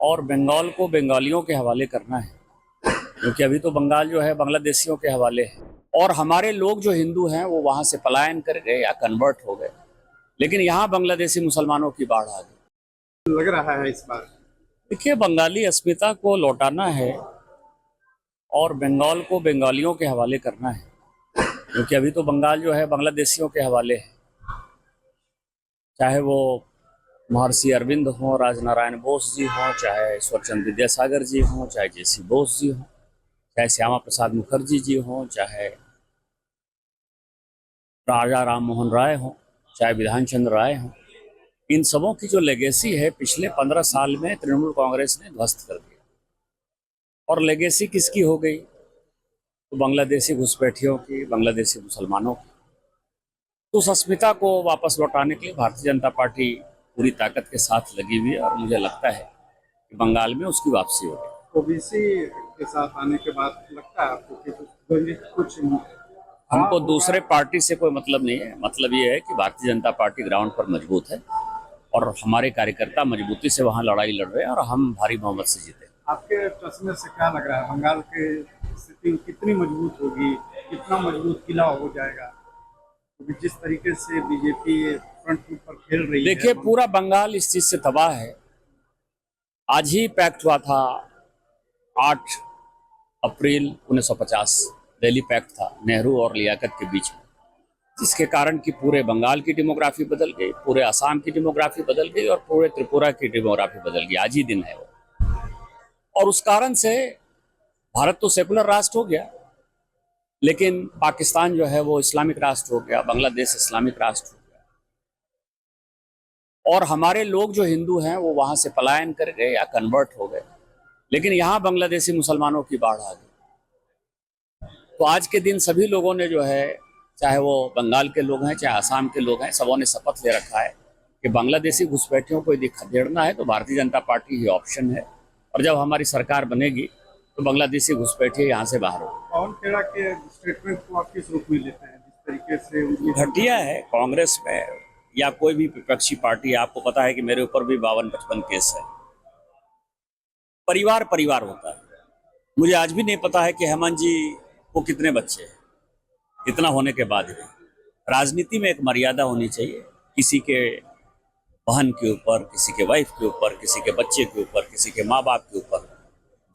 और बंगाल को बंगालियों के हवाले करना है, क्योंकि अभी तो बंगाल जो है बांग्लादेशियों के हवाले है। और हमारे लोग जो हिंदू हैं वो वहां से पलायन कर गए या कन्वर्ट हो गए, लेकिन यहाँ बांग्लादेशी मुसलमानों की बाढ़ आ गई। लग रहा है इस बार। देखिए, बंगाली अस्मिता को लौटाना है और बंगाल को बंगालियों के हवाले करना है, क्योंकि अभी तो बंगाल जो है बांग्लादेशियों के हवाले है। चाहे वो महर्षि अरविंद हों, राजनारायण बोस जी हों, चाहे ईश्वरचंद्र विद्यासागर जी हों, चाहे जेसी बोस जी हों, चाहे श्यामा प्रसाद मुखर्जी जी हों, चाहे राजा राम मोहन राय हों, चाहे विधान चंद्र राय हों, इन सबों की जो लेगेसी है पिछले 15 साल में तृणमूल कांग्रेस ने ध्वस्त कर दिया। और लेगेसी किसकी हो गई? तो बांग्लादेशी घुसपैठियों की, बांग्लादेशी मुसलमानों की। तो उस अस्मिता को वापस लौटाने के लिए भारतीय जनता पार्टी पूरी ताकत के साथ लगी हुई है और मुझे लगता है कि बंगाल में उसकी वापसी होगी। ओबीसी के साथ आने के बाद लगता है आपको कि कुछ हमको दूसरे पार्टी से कोई मतलब नहीं है। मतलब ये है कि भारतीय जनता पार्टी ग्राउंड पर मजबूत है और हमारे कार्यकर्ता मजबूती से वहाँ लड़ाई लड़ रहे हैं और हम भारी बहुमत से जीते। आपके चश्मे से क्या लग रहा है, बंगाल की स्थिति कितनी मजबूत होगी, कितना मजबूत किला हो जाएगा? क्योंकि जिस तरीके से बीजेपी फ्रंट फुट पर खेल रही है। देखिए, पूरा बंगाल इस चीज से तबाह है। आज ही पैक्ट हुआ था 8 अप्रैल 1950, दिल्ली पैक्ट था नेहरू और लियाकत के बीच में, जिसके कारण कि पूरे बंगाल की डेमोग्राफी बदल गई, पूरे असम की डेमोग्राफी बदल गई और पूरे त्रिपुरा की डेमोग्राफी बदल गई। आज ही दिन है वो। और उस कारण से भारत तो सेकुलर राष्ट्र हो गया, लेकिन पाकिस्तान जो है वो इस्लामिक राष्ट्र हो गया, बांग्लादेश इस्लामिक राष्ट्र हो गया। और हमारे लोग जो हिंदू हैं वो वहां से पलायन कर गए या कन्वर्ट हो गए, लेकिन यहाँ बांग्लादेशी मुसलमानों की बाढ़ आ गई। तो आज के दिन सभी लोगों ने जो है, चाहे वो बंगाल के लोग हैं, चाहे असम के लोग हैं, सबों ने शपथ ले रखा है कि बांग्लादेशी घुसपैठियों को यदि खदेड़ना है तो भारतीय जनता पार्टी ही ऑप्शन है। और जब हमारी सरकार बनेगी तो बांग्लादेशी घुसपैठिए यहाँ से बाहर होगी। पवन खेड़ा के स्टेटमेंट को आप किस रूप में लेते हैं, जिस तरीके से उनकी घटिया है कांग्रेस में या कोई भी विपक्षी पार्टी। आपको पता है कि मेरे ऊपर भी 52-55 केस है। परिवार परिवार होता है। मुझे आज भी नहीं पता है कि हेमंत जी को कितने बच्चे हैं। इतना होने के बाद भी राजनीति में एक मर्यादा होनी चाहिए। किसी के बहन के ऊपर, किसी के वाइफ के ऊपर, किसी के बच्चे के ऊपर, किसी के माँ बाप के ऊपर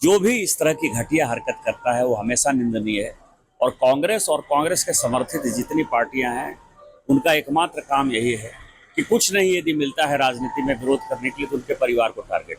जो भी इस तरह की घटिया हरकत करता है वो हमेशा निंदनीय है। और कांग्रेस के समर्थित जितनी पार्टियां हैं उनका एकमात्र काम यही है कि कुछ नहीं यदि मिलता है राजनीति में विरोध करने के लिए तो उनके परिवार को टारगेट